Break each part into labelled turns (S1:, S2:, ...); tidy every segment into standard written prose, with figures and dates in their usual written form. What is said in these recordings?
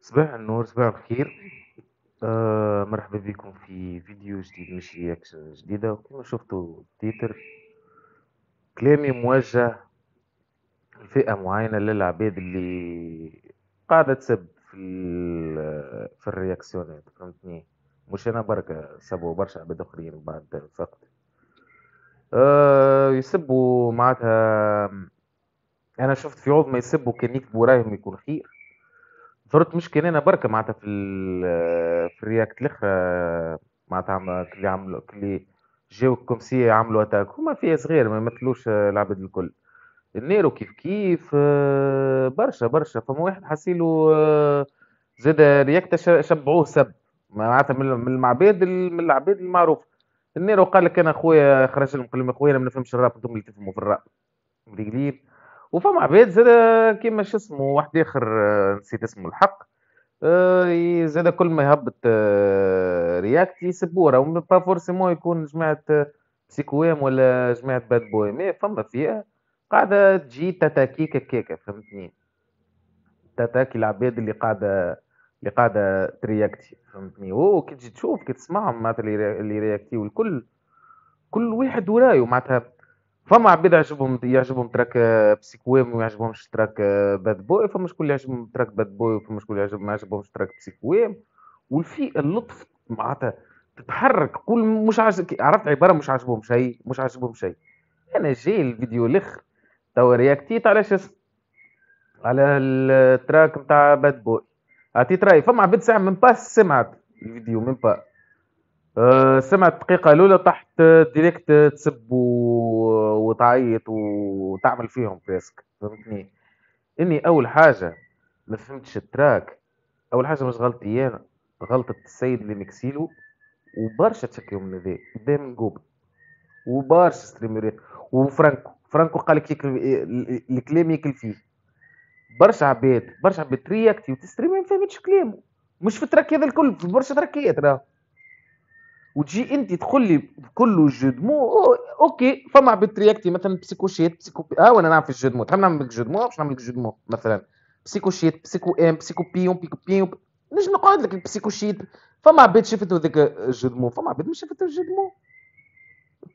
S1: صباح النور، صباح الخير. مرحبا بكم في فيديو جديد، مش رياكشن جديدة. وكما شفتوا التيتر، كلامي موجه لفئة معينة للعباد اللي قاعدة تسب في الرياكسيونات، فهمتني؟ مش أنا بركة، سبوا برشا عباد آخرين بعد فقط. يسبوا معناتها. أنا شفت في عوض ما يسبوا كان يكتبوا رايهم يكون خير. فرضت مش كان انا بركه معناتها في الرياكت الاخرى. معناتها اللي عملوا اللي جاو الكومسيه عملوا اتاك هما فيها صغير ما يمثلوش العباد الكل. النيرو كيف كيف برشا برشا. فما واحد حسيلو زاد رياكت شبعوه سب معناتها من العباد من العباد المعروف. النيرو قال لك انا اخويا خرج لهم قال لهم اخويا انا ما نفهمش الراب، انتم اللي تفهموا في الراب بالقليل. وفما عباد زاد كيما شو اسمه واحد اخر، نسيت اسمه الحق. زاد كل ما يهبط رياكت يسبوه، راهو با فورسيمون يكون جماعة بسيكوام ولا جماعة باد بوي، مي فما فيها قاعدة تجي تتاكيكا كيكا، فهمتني؟ تتاكي العباد اللي قاعدة ترياكتي، فهمتني؟ وكي تجي تشوف كي تسمعهم معناتها اللي رياكتيو الكل، كل واحد ورايو معناتها. فما عباد يعجبهم تراك بسيكوام وما يعجبهمش تراك باد بوي، فما شكون اللي يعجبهم تراك باد بوي وفما شكون اللي ما يعجبهمش تراك بسيكوام. والفي اللطف معناتها تتحرك كل مش عارف عرفت عباره مش عاجبهم شيء، مش عاجبهم شيء. انا جاي الفيديو الاخر توا رياكتيت على شو اسمه، على التراك نتاع باد بوي. عطيت راي فما عباد ساعه من باس سمعت الفيديو من با. سمعت الدقيقة الأولى تحت ديريكت تسب وتعيط وتعمل فيهم بريسك، فهمتني؟ إني أول حاجة ما فهمتش التراك. أول حاجة مش غلطتي أنا، غلطة السيد اللي مكسيلو. وبرشا تشكيو من ذا بدا من جوبل وبرشا ستريمرات. وفرانكو قال لك الكلام ياكل فيه. برشا عباد ترياكتي وتستريمي ما فهمتش كلامه. مش في التراك هذا الكل، في برشا تراكيات راه. وتجي انت تقول لي كله جدمو اوكي. فما عباد ترياكتي مثلا بسيكوشيت وانا نعرف الجدمو تحب نعمل لك جدمو باش نعمل لك جدمو مثلا بسيكوشيت بسيكو ام بسيكو بيون بيكو بيون نجم نقعد لك البسيكوشيت. فما عباد شفتوا ذاك الجدمو، فما عباد ما شفتوا الجدمو.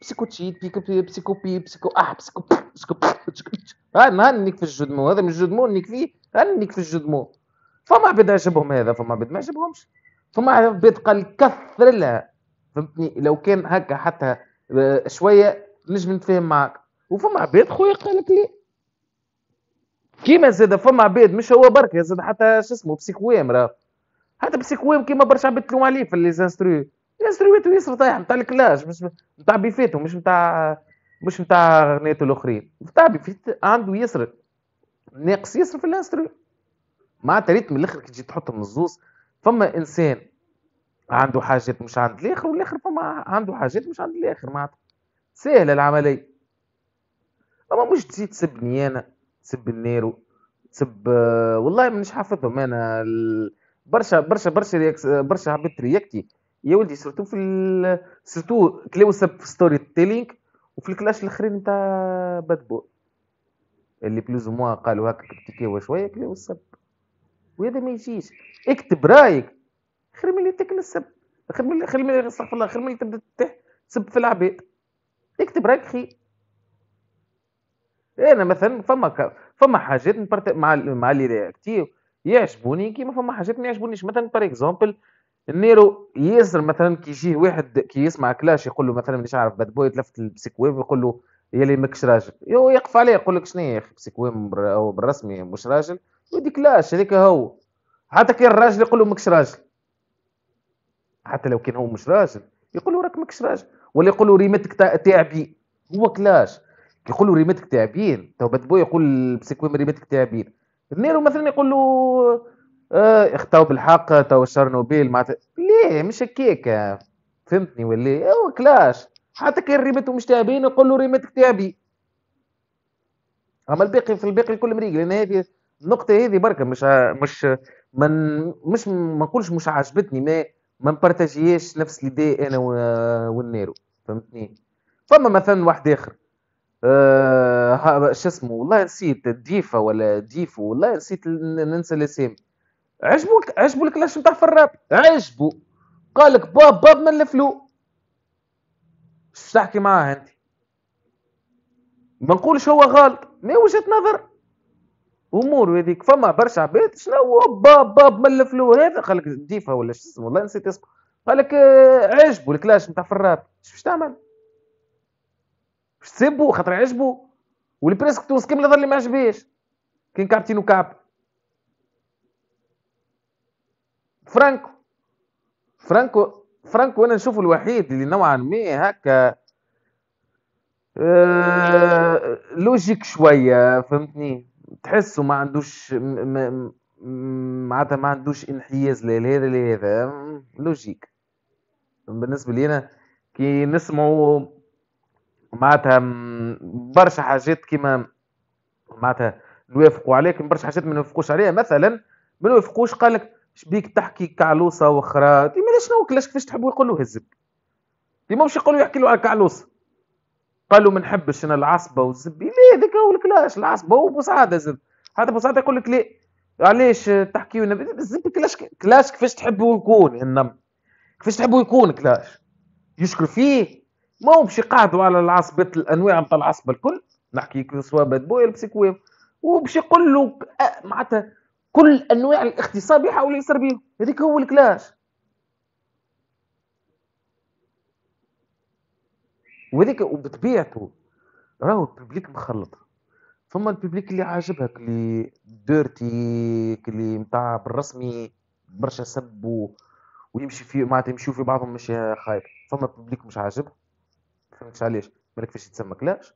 S1: بسيكو تشيت بيكو بي بسيكو بي بسيكو بسيكو بسيكو هنيك في الجدمو هذا من الجدمو نيك فيه. هنيك في الجدمو. فما عباد عجبهم هذا، فما عباد ما عجبهمش. فما عباد قال كثر لها، فهمتني؟ لو كان هكا حتى شويه نجم نتفاهم معاك. وفما عباد خويا قال لك ليه. كيما زاد فما عباد مش هو برك زاد حتى شو اسمه بسيكوام راه. حتى بسيكوام كيما برشا عباد تلوم عليه في ليزانسترو. ليزانستروات ياسر طايح نتاع الكلاش، مش نتاع بيفاتو، مش نتاع غنيته الاخرين. نتاع بيفيت عنده ياسر ناقص ياسر في الانسترو. معناتها ريت من الاخر كي تجي تحطهم الزوز. فما انسان عنده حاجات مش عند الاخر، والاخر فما عنده حاجات مش عند الاخر معناتها. سهله العمليه. اما مش تزيد تسبني انا، تسب النيرو، تسب والله مانيش حافظهم انا برشا برشا برشا برشا عباد رياكتي يا ولدي. سورتو سورتو كلاو سب في ستوري تيلينغ وفي الكلاش الاخرين نتاع باد بو اللي بلوز موا قالوا هكا كتيكيوا شويه كلاو السب. وهذا ما يجيش. اكتب رايك خير من اللي تاكل السب. خير من استغفر الله، خير من اللي تبدا تسب في العباد. اكتب رايك خير. انا مثلا فما حاجات مع اللي رياكتيف يعجبوني، كيما فما حاجات ما يعجبونيش. مثلا بار اكزومبل النيرو ياسر مثلا كي يجيه واحد كي يسمع كلاش يقول له مثلا مش عارف باد بوي تلفت البسيكويف يقول له يا لي ماكش راجل، يو يقف عليه يقول لك شنو يا اخي بسيكويف هو بالرسمي مش راجل. ودي كلاش هذيك هو. حتى كان الراجل يقول له ماكش راجل، حتى لو كان هو مش راجل يقول له راك ماكش راجل. ولا يقول له ريمتك تعبين. هو كلاش يقول له ريمتك تعبين، تو بو يقول بسكويم ريمتك تعبين. نيرو مثلا يقول له اختاو بالحق تو شرنوبيل معناتها ليه مش هكاك. فهمتني ولا هو كلاش. حتى كان ريمته مش تعبين يقول له ريمتك تعبين. اما الباقي في الباقي الكل مريق، لان هذه النقطه هذه بركه مش من مش ما نقولش مش عجبتني، ما نبارتاجياش نفس ليدي انا والنيرو، فهمتني؟ فما مثلا واحد اخر شو اسمه والله نسيت ديفا ولا ديفو والله نسيت ننسى الاسم. عجبو الكلاش نتاع فراب، عجبو. قال لك باب من الفلو. اش تحكي معاه انت؟ ما نقولش هو غلط، ما وجهة نظر امور هذيك. فما برشا عباد شنو باب من الفلو هذا، قال لك ديفا ولا شو اسمه، والله نسيت اسمه. قال لك عجبو الكلاش نتاع فراب. اش باش تعمل؟ باش تسبو خاطر عجبو؟ والبريسك تونس كامل ظل ما عجبيش. كاين كابتن وكاب. فرانكو فرانكو انا نشوفه الوحيد اللي نوعا ما هكا لوجيك شويه، فهمتني؟ تحسه ما عندوش معناتها ما عندوش انحياز لا لهذا لهذا، لوجيك. بالنسبه لي انا كي نسمعوا معناتها برشا حاجات كيما معناتها نوافقوا عليه، لكن برشا حاجات ما نوافقوش عليها. مثلا ما نوافقوش قال لك شبيك تحكي كعلوصه واخرى، ديما شنو كلاش كيفاش تحبوا يقولوا هزك، ديما مش يقولوا يحكي له على كعلوصه. قالوا ما نحبش انا العصبه والزبي، ليه هذيك هو الكلاش العصبه وبوسعاده زد. حتى بوسعاده يقول لك ليه علاش تحكي الزبي كلاش كيفاش تحبوا يكون النم، كيفاش تحبوا يكون كلاش يشكر فيه. ما هو باش يقعدوا على العصبة الانواع نتاع العصبه الكل، نحكي سواء باد بوي ولا بسيكويف، وباش يقول له معناتها كل انواع الاغتصاب يحاول يصير بيهم، هذيك هو الكلاش. وهذيك وبطبيعته راهو الببليك مخلط. فما الببليك اللي عاجبها اللي ديرتي، اللي متاع بالرسمي برشا سب ويمشي في معناتها يمشيو في بعضهم مش خايب. فما ببليك مش عاجبها، فهمتش علاش مالك كيفاش يتسمى كلاش.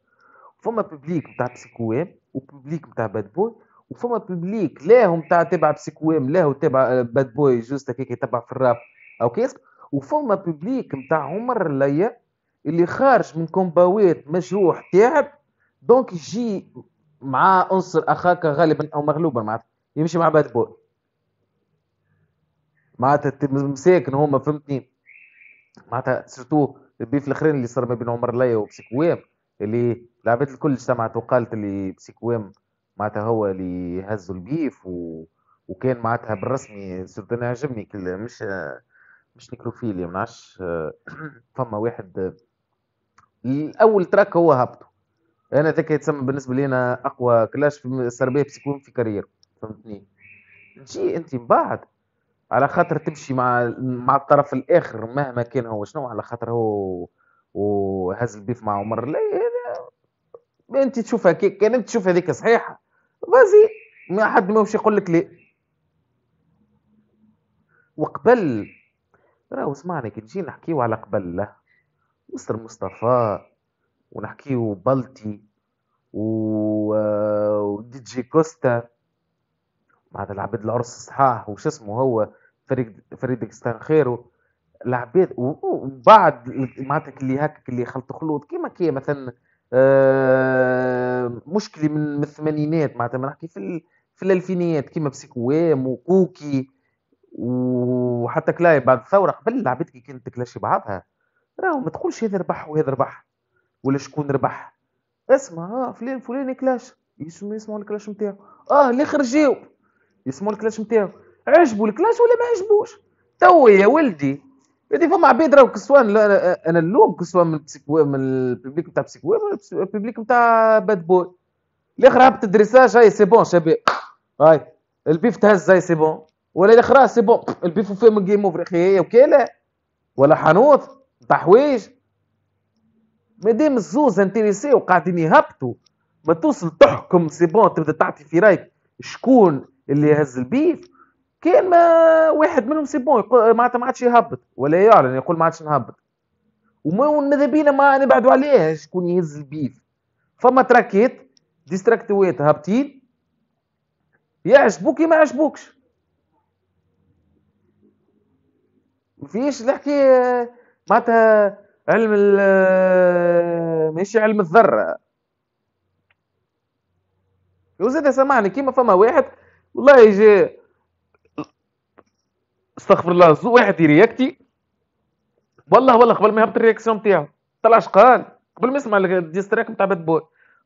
S1: فما ببليك نتاع بسيكوام وببليك نتاع باد بوي، وفما ببليك لا هو نتاع تبع بسيكوام لا هو تبع باد بوي جوست هكاك يتبع في الراب او كيسك. وفما ببليك نتاع عمر الليا اللي خارج من كومباويت مجروح تعب، دونك يجي مع عنصر اخاك غالبا او مغلوبا معناتها يمشي مع باد بوي. معناتها مساكن هما، فهمتني؟ معناتها سيرتو البيف الاخرين اللي صار ما بين عمر ليا وبسيكوام، اللي العباد الكل اجتمعت وقالت اللي بسيكوام معناتها هو اللي هزوا البيف وكان معناتها بالرسمي سيرتو انا عجبني كل مش نيكروفيليا ما نعرفش فما واحد الاول تراك هو هبطه. انا ذاك يتسمى بالنسبه لي انا اقوى كلاش في السربيه بسيكوام في كارير، فهمتني؟ تجي انت من بعد على خاطر تمشي مع الطرف الاخر مهما كان هو شنو، على خاطر هو وهز البيف مع عمر لا انت تشوفها كان انت تشوف هذيك صحيحه فازي، ما حد ما مش يقول لك ليه. وقبل راهو اسمعني كي نجي نحكيو على قبل له مستر مصطفى ونحكيو بلتي ودي جي كوستا مع العباد العرس صحاح وش اسمه هو فريد كستان خيرو العباد. وبعد معناتها اللي هكاك اللي خلط خلوط كيما كي مثلا مشكلة من الثمانينات معناتها ما نحكي في الالفينيات كيما بسيكوام وكوكي وحتى كلاي بعد الثورة قبل العباد كي كانت تكلاشي بعضها راهو ما تقولش هذا ربح وهذا ربح ولا شكون ربح. اسمع فلان فلان كلاش يسمعوا الكلاش نتاعو، اللي خرجيو يسمعوا الكلاش نتاعو، عجبوا الكلاش ولا ما عجبوش. تو يا ولدي هذه فما عباد راهو كسوان انا اللوم كسوان من من الببليك نتاع بسيكوان ولا الببليك نتاع باد بوي. الاخر هبط الدريساج هاي سي بون شباب، هاي البيف تهز هاي سي بون، ولا الاخر سي بون البيف فيه من جيم اوفر اخي هي وكاله ولا حانوت نتاع حوايج. مادام الزوز انتريسي وقاعدين يهبطوا ما توصل تحكم سي بون تبدا تعطي في رايك شكون اللي هز البيف. كان ما واحد منهم سي بون معناتها ما عادش يهبط ولا يعلن يقول ما عادش نهبط، وما ماذا بينا ما نبعدوا عليه شكون يهز البيف. فما تراكيت ديستراكتوات هابطين يعجبوك ما يعجبوكش، ما فيش نحكي معناتها علم ماشي علم الذره. وزاد سمعني كيما فما واحد والله يجي استغفر الله واحد يرياكتي والله قبل ما يهبط الرياكسيون نتاعو طلعش قال قبل ما يسمع الديستراك نتاع باد بوي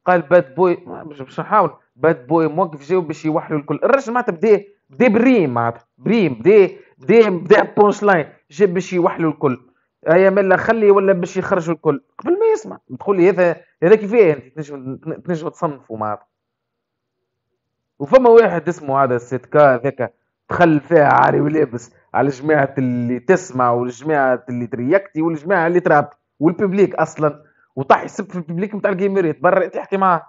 S1: قال باد بوي باش نحاول باد بوي موقف جاو باش يوحلوا الكل. الرجل معناتها بدا بدا بريم معناتها بريم بدا بونش لاين جاب باش يوحلوا الكل. هيا ملا خلي ولا باش يخرجوا الكل قبل ما يسمع تقول لي هذا كيفاه انت تنجم تصنفوا معناتها. وفما واحد اسمه هذا السيت كا ذاك دخل فيها عاري ولابس على جماعة اللي تسمع والجماعة اللي ترياكتي والجماعة اللي تراب والببليك اصلا، وطاح يسب في الببليك نتاع الجيمريت برا انت احكي معاه.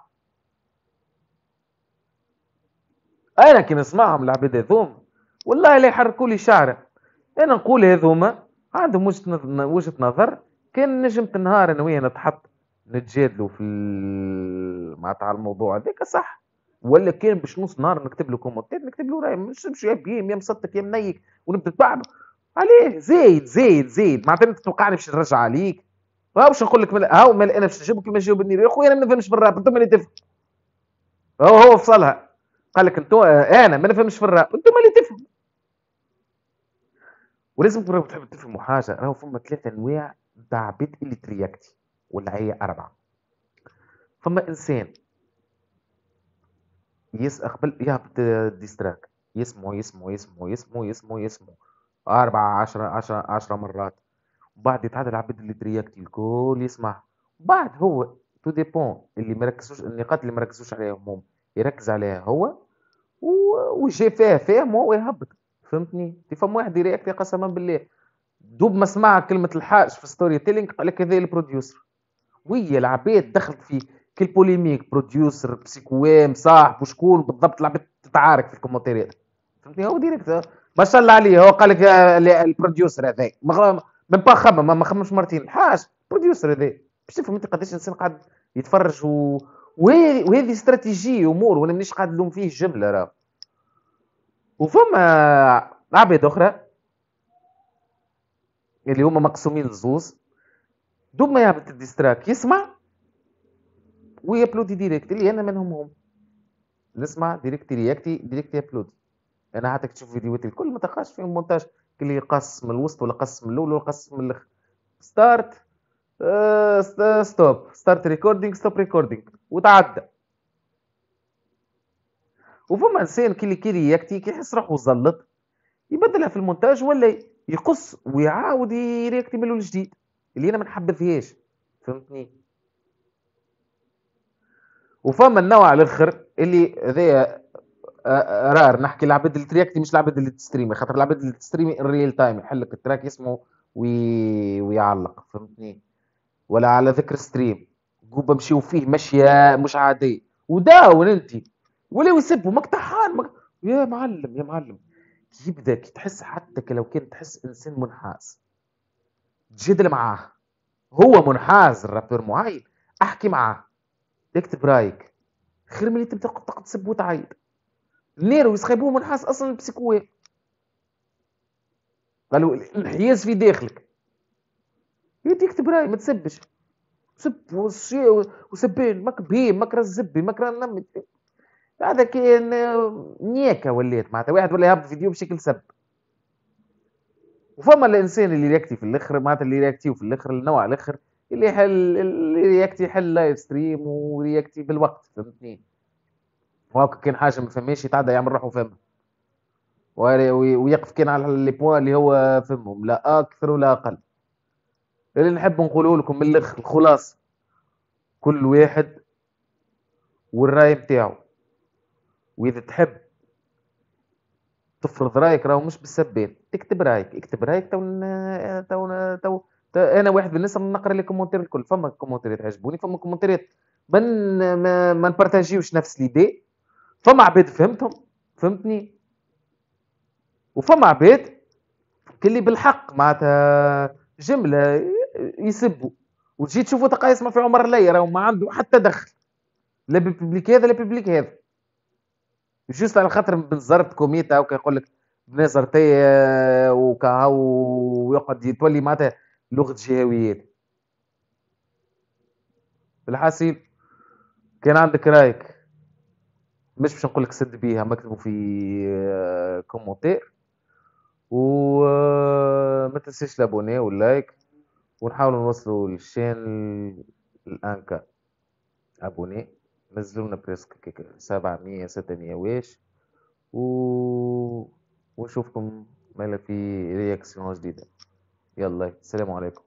S1: انا كي نسمعهم العباد هذوم والله لا يحركوا لي شعره. انا نقول هذوما عندهم وجهة نظر. كان نجمة النهار انا وياه نتحط نتجادلوا في معناتها على الموضوع هذاك صح، ولا كان باش نص نهار نكتب له كومنتات نكتب له راي مش يا بهيم يا مصدق يا منيك ونبدا نتبعبع عليه زايد معناتها انت توقعني باش نرجع عليك. ها باش نقول لك هاو انا باش نجاوبك كيما جاوبني يا خويا انا ما نفهمش في الراب انتم اللي تفهم. هو فصلها قال لك انتم انا ما نفهمش في الراب انتم اللي تفهم. ولازم تحب تفهموا حاجه راهو فما ثلاثه انواع نتاع عباد اللي ترياكتي ولا هي اربعه. فما انسان قبل يهبط ديستراك يسمعوا أربعة عشرة مرات. وبعد يتعدى العباد اللي ترياكتي الكل يسمع. بعد هو تو ديبون اللي مركزوش النقاط اللي مركزوش عليهم هم يركز عليها هو ويجي فيها فاهم هو يهبط. فهمتني؟ فما واحد يرياكتي قسما بالله دوب ما سمع كلمة الحاج في ستوري تيلينج قال لك هذا البروديوسر. وهي العباد دخلت في كل بوليميك بروديوسر بسيكوام صاحب وشكون بالضبط العباد تتعارك في الكومنتات. فهمتني؟ هو ديريكت ما شاء الله عليه هو قال لك البروديوسر هذا من با خمم ما خممش مرتين الحاج بروديوسر هذا باش تفهم انت قداش الانسان قاعد يتفرج وهذه استراتيجيه امور وانا مانيش قاعد نلوم فيه جمله راه. وفما عباد اخرى اللي هما مقسومين لزوز دوب ما يهبط الديستراك يسمع ويابلودي ديريكت اللي انا منهم هم نسمع ديريكت رياكتي ديريكت يابلودي. انا حتى تشوف فيديوهاتي الكل ما تلقاش فيهم مونتاج اللي قص من الوسط ولا قص من الاول ولا قص من الاخر. ستارت ستوب ستارت ريكوردينج ستوب ريكوردينج وتعدى. وفما انسان كي رياكتي كي يحس روحه زلط يبدلها في المونتاج ولا يقص ويعاود يرياكتي من الاول جديد اللي انا ما نحبذهاش. فهمتني؟ وفما النوع الاخر اللي هذايا رار نحكي العباد اللي ترياكتي مش العباد اللي تستريمي خاطر العباد اللي تستريمي الريل تايم يحل لك التراك اسمه ويعلق. فهمتني؟ ولا على ذكر ستريم قوب امشيو فيه مشيه مش عاديه وداون انت ولا يسبوا مقطعان يا معلم يا معلم. يبدا كي تحس حتى لو كان تحس انسان منحاز تجادل معاه هو منحاز الرابر معين احكي معاه اكتب رايك خير من اللي تبدا تسب وتعيط. نيرو يسخيبوه منحاس اصلا بسيكوي قالوا الانحياز في داخلك يديك تبراي ما تسبش سب وسبين ماك بهيم ماك الزبي ماك نمي. هذا كان نياكه وليت معناتها واحد ولا يهبط فيديو بشكل سب. وفما الانسان اللي يكتي في الاخر معناتها اللي يكتي في الاخر النوع الاخر اللي يكتي يحل لايف ستريم ويكتي بالوقت. فهمتني؟ وهاك كان حاجه ما فهمش يتعدى يعمل روحه فهمها ويقف كان على لي بوان اللي هو فهمهم لا اكثر ولا اقل. اللي نحب نقوله لكم من الاخر الخلاصه كل واحد والراي بتاعه. واذا تحب تفرض رايك راهو مش بالسبات تكتب رايك اكتب رايك انا واحد من الناس نقرا لي كومنتير الكل. فما كومنتيرات عجبوني فما كومنتيرات من ما نبارتاجيوش نفس ليدي. فما عباد فهمتهم فهمتني. وفما عباد كلي بالحق معناتها جمله يسبوا وتجي تشوفوا تلقاه يسمع في عمر الليل راهو ما عنده حتى دخل لا بالببليك هذا لا بالببليك هذا جوست على خاطر بنزرت كوميتا وكا يقول لك بنزرتي وكا ويقعد يتولي معناتها لغه جهويات. بالحاصل كان عندك رايك مش باش نقول لك سد بيها مكتبوا في كومنتير وما تنسيش الابوني واللايك ونحاولوا نوصلوا للشين الانكا ابوني نزلونا بريسك 700 600 واش و... ونشوفكم مالا في رياكسيون جديدة. يلا السلام عليكم.